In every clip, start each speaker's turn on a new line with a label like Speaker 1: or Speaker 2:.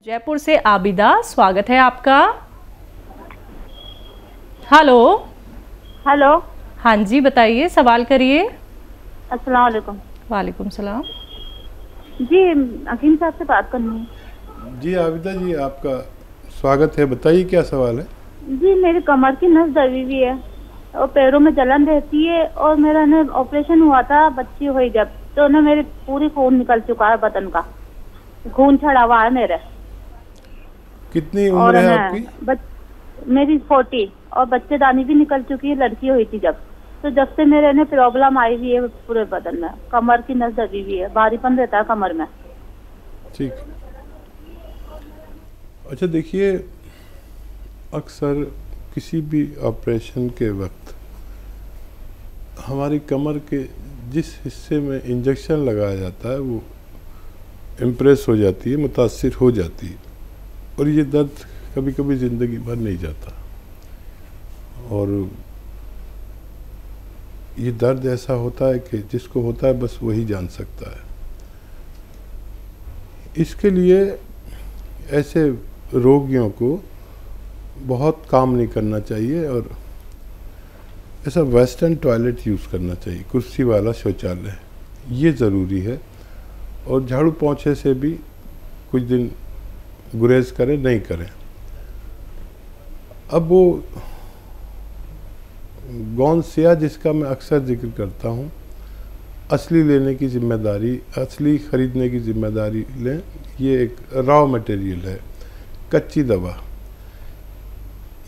Speaker 1: जयपुर से आबिदा, स्वागत है आपका। हेलो।
Speaker 2: हेलो।
Speaker 1: हाँ जी, बताइए, सवाल करिए।
Speaker 2: अस्सलाम वालेकुम।
Speaker 1: वालेकुम सलाम।
Speaker 2: जी, हकीम साहब से बात करनी है।
Speaker 3: जी आबिदा जी, आपका स्वागत है। बताइए क्या सवाल है।
Speaker 2: जी, मेरी कमर की नस दबी हुई है और पैरों में जलन रहती है और मेरा ने ऑपरेशन हुआ था, बच्ची हुई जब, तो ना मेरी पूरी खून निकल चुका है, बदन का खून छड़ा हुआ है मेरे।
Speaker 3: कितनी
Speaker 2: और
Speaker 3: उम्र है आपकी?
Speaker 2: मेरी 40 और बच्चेदानी भी निकल चुकी है, लड़की हुई थी जब। तो जब से मेरे ने प्रॉब्लम आई हुई है पूरे बदन में, कमर की नस दबी हुई है, भारीपन रहता है कमर में।
Speaker 3: ठीक। अच्छा देखिए, अक्सर किसी भी ऑपरेशन के वक्त हमारी कमर के जिस हिस्से में इंजेक्शन लगाया जाता है वो इम्प्रेस हो जाती है, मुतासिर हो जाती है, और ये दर्द कभी कभी ज़िंदगी भर नहीं जाता। और ये दर्द ऐसा होता है कि जिसको होता है बस वही जान सकता है। इसके लिए ऐसे रोगियों को बहुत काम नहीं करना चाहिए और ऐसा वेस्टर्न टॉयलेट यूज़ करना चाहिए, कुर्सी वाला शौचालय, ये ज़रूरी है। और झाड़ू पोंछे से भी कुछ दिन गुरेज करें, नहीं करें। अब वो गौनसिया जिसका मैं अक्सर जिक्र करता हूँ, असली लेने की जिम्मेदारी, असली ख़रीदने की जिम्मेदारी लें। ये एक रॉ मटेरियल है, कच्ची दवा।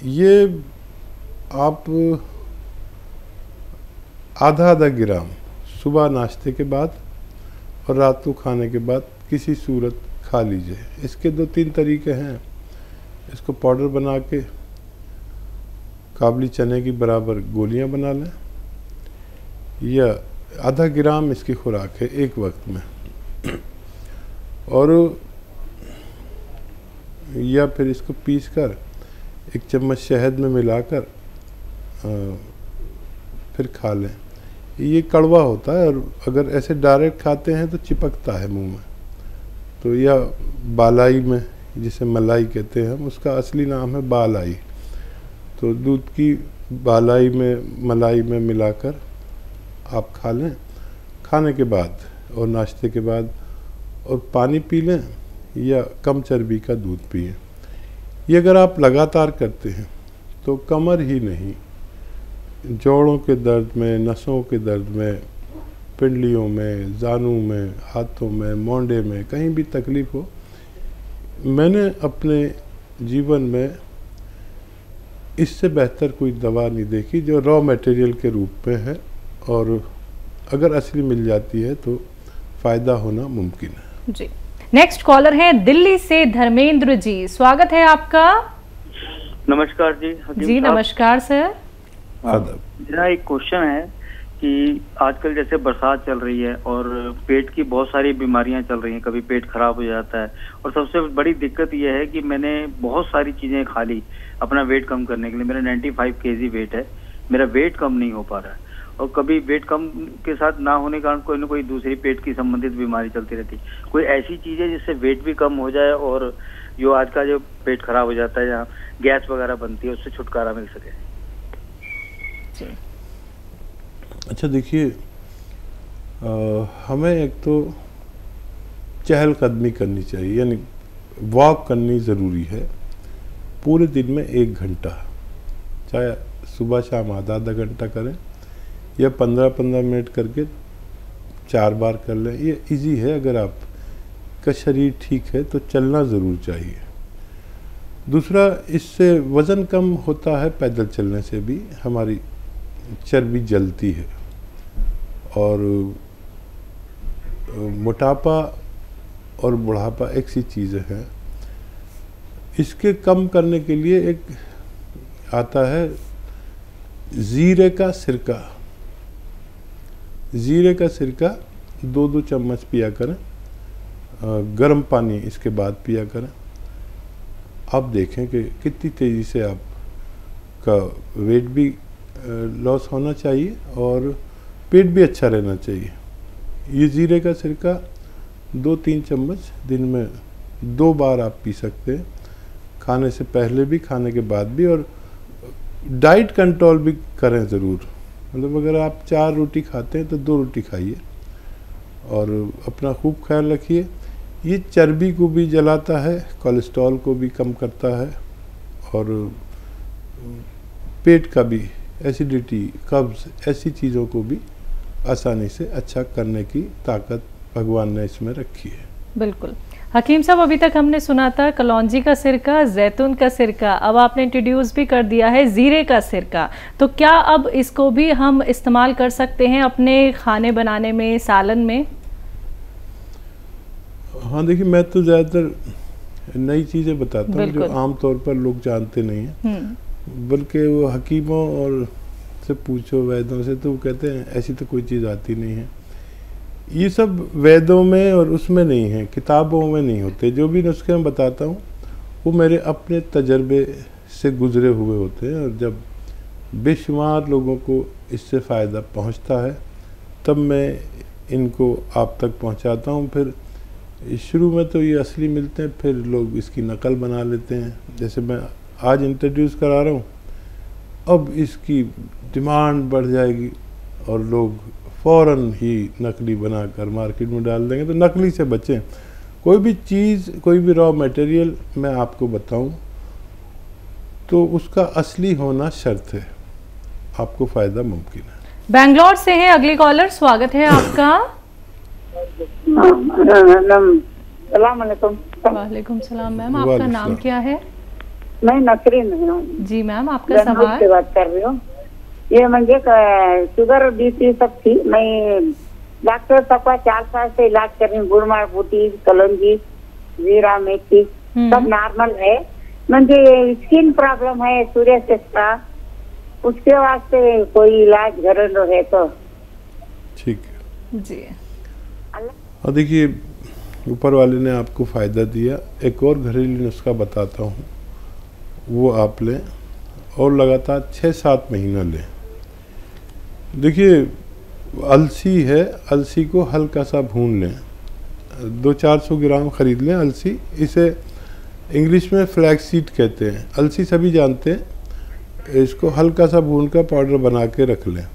Speaker 3: ये आप आधा आधा ग्राम सुबह नाश्ते के बाद और रात को खाने के बाद किसी सूरत खा लीजिए। इसके 2-3 तरीके हैं। इसको पाउडर बना के काबली चने की बराबर गोलियां बना लें, या आधा ग्राम इसकी खुराक है एक वक्त में, और या फिर इसको पीसकर 1 चम्मच शहद में मिलाकर फिर खा लें। ये कड़वा होता है और अगर ऐसे डायरेक्ट खाते हैं तो चिपकता है मुंह में। तो या बालाई में, जिसे मलाई कहते हैं हम, उसका असली नाम है बालाई। तो दूध की बालाई में मलाई में मिलाकर आप खा लें खाने के बाद और नाश्ते के बाद, और पानी पी लें या कम चर्बी का दूध पिएं। ये अगर आप लगातार करते हैं तो कमर ही नहीं, जोड़ों के दर्द में, नसों के दर्द में, पिंडलियों में, जानू में, हाथों में, मोंडे में, कहीं भी तकलीफ़ हो, मैंने अपने जीवन में इससे बेहतर कोई दवा नहीं देखी जो रॉ मटेरियल के रूप में है, और अगर असली मिल जाती है तो फ़ायदा होना मुमकिन है।
Speaker 1: जी, नेक्स्ट कॉलर है दिल्ली से धर्मेंद्र जी, स्वागत है आपका।
Speaker 4: नमस्कार जी।
Speaker 1: जी नमस्कार सर।
Speaker 4: मेरा एक क्वेश्चन है कि आजकल जैसे बरसात चल रही है और पेट की बहुत सारी बीमारियां चल रही हैं, कभी पेट खराब हो जाता है, और सबसे बड़ी दिक्कत यह है कि मैंने बहुत सारी चीजें खा ली अपना वेट कम करने के लिए। मेरा 95 kg वेट है, मेरा वेट कम नहीं हो पा रहा है, और कभी वेट कम के साथ ना होने के कारण कोई ना कोई दूसरी पेट की संबंधित बीमारी चलती रहती। कोई ऐसी चीज है जिससे वेट भी कम हो जाए और जो आज का जो पेट खराब हो जाता है, जहाँ गैस वगैरह बनती है, उससे छुटकारा मिल सके?
Speaker 3: अच्छा देखिए, हमें एक तो चहलकदमी करनी चाहिए, यानी वॉक करनी ज़रूरी है पूरे दिन में 1 घंटा, चाहे सुबह शाम आधा आधा घंटा करें या 15-15 मिनट करके 4 बार कर लें। ये इजी है। अगर आपका शरीर ठीक है तो चलना ज़रूर चाहिए। दूसरा, इससे वज़न कम होता है, पैदल चलने से भी हमारी चर्बी जलती है, और मोटापा और बुढ़ापा एक सी चीज़ें हैं। इसके कम करने के लिए एक आता है ज़ीरे का सिरका। ज़ीरे का सिरका 2-2 चम्मच पिया करें, गर्म पानी इसके बाद पिया करें। आप देखें कि कितनी तेज़ी से आपका वेट भी लॉस होना चाहिए और पेट भी अच्छा रहना चाहिए। ये ज़ीरे का सिरका 2-3 चम्मच दिन में 2 बार आप पी सकते हैं, खाने से पहले भी, खाने के बाद भी। और डाइट कंट्रोल भी करें ज़रूर, मतलब अगर आप 4 रोटी खाते हैं तो 2 रोटी खाइए और अपना खूब ख्याल रखिए। ये चर्बी को भी जलाता है, कोलेस्ट्रॉल को भी कम करता है और पेट का भी, एसिडिटी, कब्ज़, ऐसी चीज़ों को भी आसानी से अच्छा करने की ताकत भगवान ने इसमें रखी है।
Speaker 1: बिल्कुल। हकीम साहब, अभी तक हमने सुना था कलौंजी का सिरका, जैतून का सिरका, अब आपने इंट्रोड्यूस भी कर दिया है ज़ीरे का सिरका। तो क्या अब इसको भी हम इस्तेमाल कर सकते हैं अपने खाने बनाने में, सालन में?
Speaker 3: हाँ देखिए, मैं तो ज़्यादातर नई चीज़ें बताता हूँ जो आमतौर पर लोग जानते नहीं हैं, बल्कि वो हकीमों और से पूछो, वैद्यों से, तो वो कहते हैं ऐसी तो कोई चीज़ आती नहीं है। ये सब वेदों में और उसमें नहीं है, किताबों में नहीं होते। जो भी नुस्खे मैं बताता हूँ वो मेरे अपने तजर्बे से गुजरे हुए होते हैं, और जब बेशुमार लोगों को इससे फ़ायदा पहुँचता है तब मैं इनको आप तक पहुँचाता हूँ। फिर शुरू में तो ये असली मिलते हैं, फिर लोग इसकी नकल बना लेते हैं। जैसे मैं आज इंट्रोड्यूस करा रहा हूँ, अब इसकी डिमांड बढ़ जाएगी और लोग फ़ौरन ही नकली बनाकर मार्केट में डाल देंगे। तो नकली से बचें। कोई भी चीज़, कोई भी रॉ मटेरियल मैं आपको बताऊं तो उसका असली होना शर्त है, आपको फ़ायदा मुमकिन है।
Speaker 1: बेंगलोर से है अगली कॉलर, स्वागत है आपका। वालेकुम सलाम मैम, आपका नाम क्या है?
Speaker 5: मैं नसरीन हूँ
Speaker 1: जी मैम, आपका सवाल।
Speaker 5: से बात कर रही हूँ। ये मुझे शुगर बीपी सब थी, मैं डॉक्टर सबका 4 साल से इलाज कर रही हूँ। गुड़मार बूटी, कलौंजी, जीरा, मेथी सब नॉर्मल है। मुझे स्किन प्रॉब्लम है, सूर्य का, उसके वास्ते कोई इलाज घरेलू है तो?
Speaker 3: ठीक है
Speaker 1: जी।
Speaker 3: और देखिए, ऊपर वाले ने आपको फ़ायदा दिया। एक और घरेलू नुस्खा बताता हूँ, वो आप लें और लगातार 6-7 महीना लें। देखिए, अलसी है, अलसी को हल्का सा भून लें, 200-400 ग्राम ख़रीद लें अलसी। इसे इंग्लिश में फ्लैक्स सीड कहते हैं, अलसी सभी जानते हैं। इसको हल्का सा भून कर पाउडर बना के रख लें।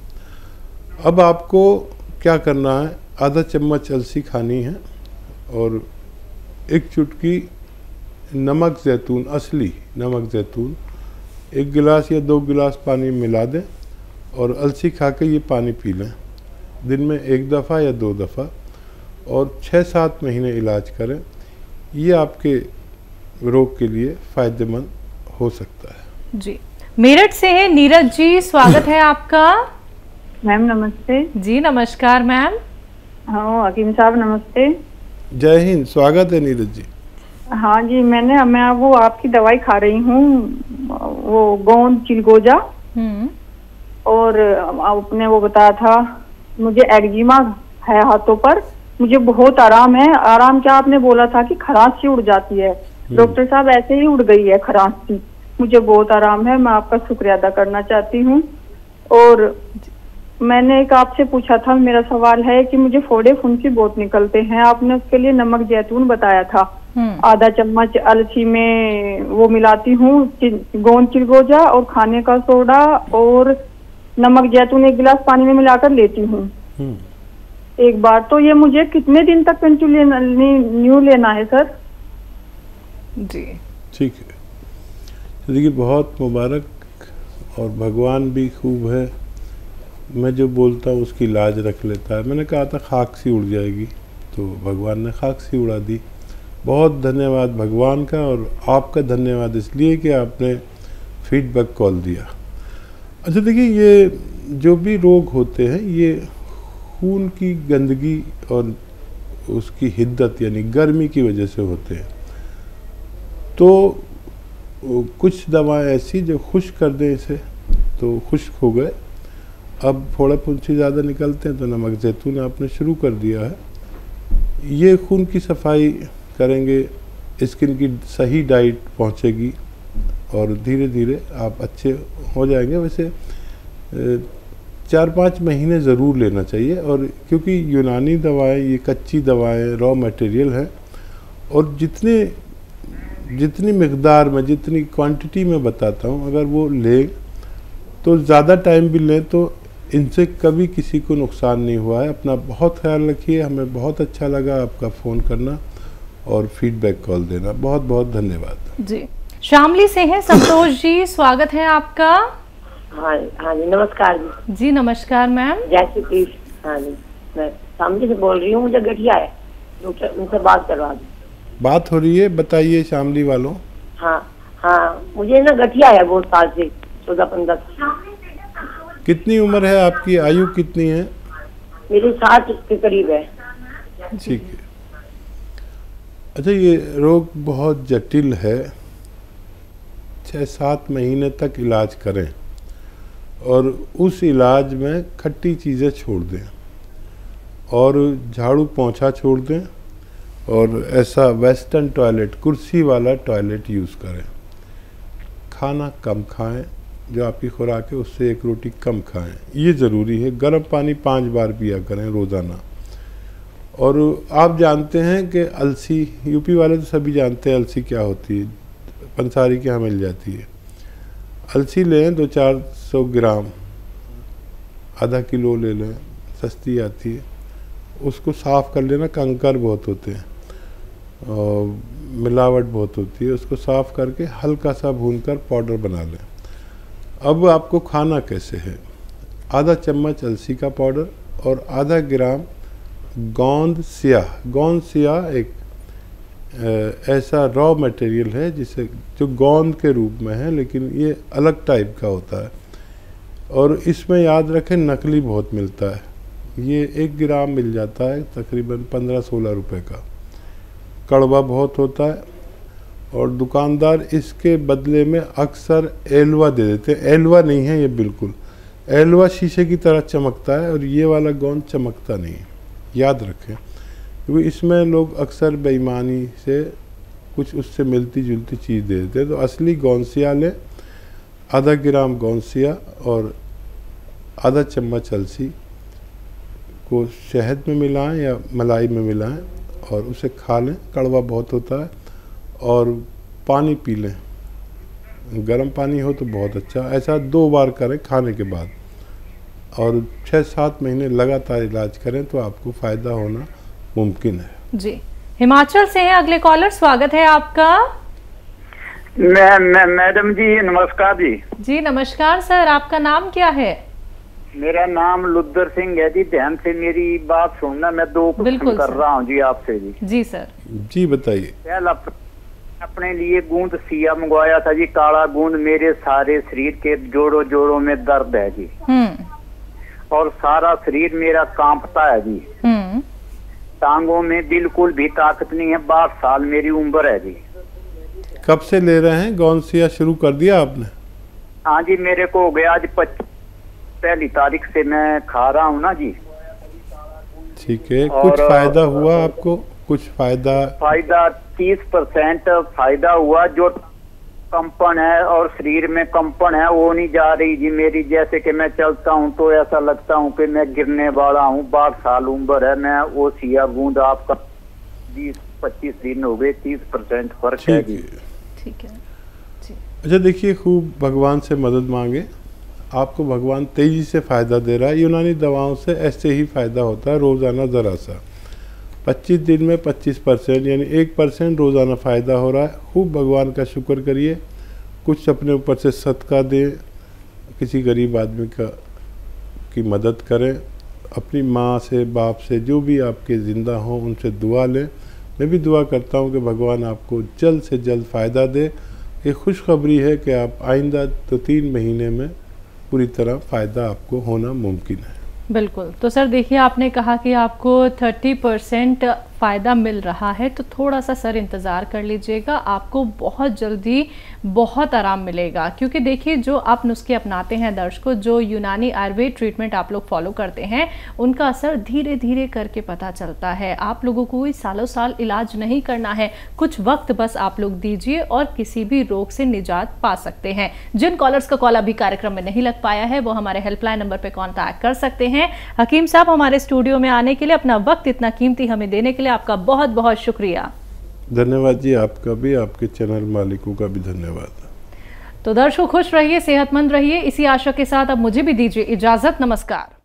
Speaker 3: अब आपको क्या करना है, आधा चम्मच अलसी खानी है और 1 चुटकी नमक ज़ैतून, असली नमक ज़ैतून 1 गिलास या 2 गिलास पानी मिला दें और अलसी खा के ये पानी पी लें, दिन में 1 दफ़ा या 2 दफ़ा, और 6-7 महीने इलाज करें। ये आपके रोग के लिए फ़ायदेमंद हो सकता है।
Speaker 1: जी। मेरठ से है नीरज जी, स्वागत है आपका।
Speaker 6: मैम नमस्ते।
Speaker 1: जी नमस्कार मैम।
Speaker 6: हाँ हकीम साहब नमस्ते।
Speaker 3: जय हिंद, स्वागत है नीरज जी।
Speaker 6: हाँ जी, मैं वो आपकी दवाई खा रही हूँ, वो गोंद चिलगोजा, और आपने वो बताया था मुझे एक्जिमा है हाथों पर, मुझे बहुत आराम है। आराम क्या, आपने बोला था कि खरांसी उड़ जाती है, डॉक्टर साहब ऐसे ही उड़ गई है खरांसी, मुझे बहुत आराम है। मैं आपका शुक्रिया अदा करना चाहती हूँ। और मैंने एक आपसे पूछा था, मेरा सवाल है कि मुझे फोड़े फुंसी बहुत निकलते हैं, आपने उसके लिए नमक जैतून बताया था, आधा चम्मच अलसी में वो मिलाती हूँ, गोंद चिलगोजा और खाने का सोडा और नमक जैतून 1 गिलास पानी में मिलाकर लेती हूँ एक बार। तो ये मुझे कितने दिन तक कंटिन्यू लेना है सर?
Speaker 1: जी
Speaker 3: ठीक है, देखिए बहुत मुबारक, और भगवान भी खूब है, मैं जो बोलता हूँ उसकी लाज रख लेता है। मैंने कहा था खाक सी उड़ जाएगी, तो भगवान ने खाक सी उड़ा दी। बहुत धन्यवाद भगवान का, और आपका धन्यवाद इसलिए कि आपने फीडबैक कॉल दिया। अच्छा देखिए, ये जो भी रोग होते हैं ये खून की गंदगी और उसकी हिद्दत यानी गर्मी की वजह से होते हैं। तो कुछ दवाएं ऐसी जो खुश्क कर दें इसे, तो खुश्क हो गए। अब फोड़ा फुंसी ज़्यादा निकलते हैं तो नमक जैतून आपने शुरू कर दिया है, ये खून की सफाई करेंगे, स्किन की सही डाइट पहुंचेगी और धीरे धीरे आप अच्छे हो जाएंगे। वैसे 4-5 महीने ज़रूर लेना चाहिए, और क्योंकि यूनानी दवाएं ये कच्ची दवाएं रॉ मटेरियल है और जितनी मिकदार में, जितनी क्वांटिटी में बताता हूँ, अगर वो लें तो ज़्यादा टाइम भी लें तो इनसे कभी किसी को नुकसान नहीं हुआ है। अपना बहुत ख्याल रखिए। हमें बहुत अच्छा लगा आपका फ़ोन करना और फीडबैक कॉल देना। बहुत बहुत धन्यवाद
Speaker 1: जी। शामली से हैं संतोष जी, स्वागत है आपका।
Speaker 7: हाँ जी, नमस्कार जी।
Speaker 1: जी नमस्कार मैम।
Speaker 7: जय श्री कृष्ण। हाँ जी, मैं शामली से बोल रही हूँ, मुझे गठिया है, उनसे बात करवा दो।
Speaker 3: बात हो रही है, बताइए शामली वालों।
Speaker 7: हाँ, मुझे ना गठिया है बहुत साल से, 14-15।
Speaker 3: कितनी उम्र है आपकी, आयु कितनी है?
Speaker 7: मेरी 60 के करीब है।
Speaker 3: ठीक है। अच्छा, ये रोग बहुत जटिल है। 6-7 महीने तक इलाज करें और उस इलाज में खट्टी चीज़ें छोड़ दें और झाड़ू पोंछा छोड़ दें और ऐसा वेस्टर्न टॉयलेट, कुर्सी वाला टॉयलेट यूज़ करें। खाना कम खाएं, जो आपकी खुराक है उससे 1 रोटी कम खाएं, ये ज़रूरी है। गर्म पानी 5 बार पिया करें रोज़ाना। और आप जानते हैं कि अलसी, यूपी वाले तो सभी जानते हैं अलसी क्या होती है, पंसारी के यहाँ मिल जाती है। अलसी लें 200-400 ग्राम, आधा किलो ले लें, सस्ती आती है। उसको साफ़ कर लेना, कंकर बहुत होते हैं और मिलावट बहुत होती है। उसको साफ़ करके हल्का सा भूनकर पाउडर बना लें। अब आपको खाना कैसे है, आधा चम्मच अलसी का पाउडर और आधा ग्राम गोंद स्याह एक ऐसा रॉ मटेरियल है जिसे, जो गोंद के रूप में है लेकिन ये अलग टाइप का होता है। और इसमें याद रखें नकली बहुत मिलता है। ये 1 ग्राम मिल जाता है तकरीबन 15-16 रुपए का। कड़वा बहुत होता है और दुकानदार इसके बदले में अक्सर एलवा दे देते हैं। एलवा नहीं है ये बिल्कुल, एलवा शीशे की तरह चमकता है और ये वाला गोंद चमकता नहीं है, याद रखें। क्योंकि इसमें लोग अक्सर बेईमानी से कुछ उससे मिलती जुलती चीज़ दे देते हैं। तो असली गोंसिया लें, आधा ग्राम गोंसिया और आधा चम्मच अलसी को शहद में मिलाएं या मलाई में मिलाएं और उसे खा लें। कड़वा बहुत होता है। और पानी पी लें, गर्म पानी हो तो बहुत अच्छा। ऐसा 2 बार करें खाने के बाद और 6-7 महीने लगातार इलाज करें तो आपको फ़ायदा होना मुमकिन है।
Speaker 1: जी। हिमाचल से हैं अगले कॉलर, स्वागत है आपका।
Speaker 8: मैडम जी नमस्कार जी।
Speaker 1: जी नमस्कार सर, आपका नाम क्या है?
Speaker 8: मेरा नाम लुद्दर सिंह है जी। ध्यान से मेरी बात सुनना, मैं 2 क्वेश्चन कर रहा हूँ जी आपसे जी।
Speaker 1: जी सर। जी
Speaker 3: बताइए।
Speaker 8: पहला, अपने लिए गूंद सिया मंगवाया था जी, काला गूंद। मेरे सारे शरीर के जोड़ों में दर्द है जी और सारा शरीर मेरा कांपता है जी। टांगों में बिल्कुल भी ताकत नहीं है। 62 साल मेरी उम्र है जी।
Speaker 3: कब से ले रहे हैं? गोंसिया शुरू कर दिया आपने?
Speaker 8: हाँ जी, मेरे को हो गया आज 1 तारीख से मैं खा रहा हूँ ना जी।
Speaker 3: ठीक है। कुछ फायदा हुआ आपको? कुछ फायदा
Speaker 8: 30% फायदा हुआ। जो कंपन है और शरीर में कंपन है वो नहीं जा रही जी मेरी। जैसे कि मैं चलता हूँ तो ऐसा लगता हूँ कि मैं गिरने वाला हूँ। 62 साल उम्र है। मैं वो सिया गूंद आपका 20-25 दिन हो गए, 30% फर्क है जी।
Speaker 1: ठीक है।
Speaker 3: अच्छा देखिए, खूब भगवान से मदद मांगे। आपको भगवान तेजी से फ़ायदा दे रहा है। यूनानी दवाओं से ऐसे ही फ़ायदा होता है, रोज़ाना ज़रा सा। 25 दिन में 25% यानी 1% रोज़ाना फ़ायदा हो रहा है। खूब भगवान का शुक्र करिए। कुछ अपने ऊपर से सदका दें, किसी गरीब आदमी की मदद करें। अपनी माँ से, बाप से, जो भी आपके ज़िंदा हों उनसे दुआ लें। मैं भी दुआ करता हूँ कि भगवान आपको जल्द से जल्द फ़ायदा दे। ये खुशखबरी है कि आप आइंदा 2-3 महीने में पूरी तरह फ़ायदा आपको होना मुमकिन है।
Speaker 1: बिल्कुल। तो सर देखिए, आपने कहा कि आपको 30% फ़ायदा मिल रहा है, तो थोड़ा सा सर इंतज़ार कर लीजिएगा। आपको बहुत जल्दी बहुत आराम मिलेगा। क्योंकि देखिए, जो आप नुस्खे अपनाते हैं दर्शकों, जो यूनानी आयुर्वेद ट्रीटमेंट आप लोग फॉलो करते हैं, उनका असर धीरे धीरे करके पता चलता है। आप लोगों को कोई सालों साल इलाज नहीं करना है, कुछ वक्त बस आप लोग दीजिए और किसी भी रोग से निजात पा सकते हैं। जिन कॉलर्स का कॉल अभी कार्यक्रम में नहीं लग पाया है वो हमारे हेल्पलाइन नंबर पर कॉन्टैक्ट कर सकते हैं। हकीम साहब, हमारे स्टूडियो में आने के लिए, अपना वक्त इतना कीमती हमें देने के लिए आपका बहुत बहुत शुक्रिया।
Speaker 3: धन्यवाद जी, आपका भी, आपके चैनल मालिकों का भी धन्यवाद।
Speaker 1: तो दर्शकों खुश रहिए, सेहतमंद रहिए, इसी आशा के साथ अब मुझे भी दीजिए इजाजत। नमस्कार।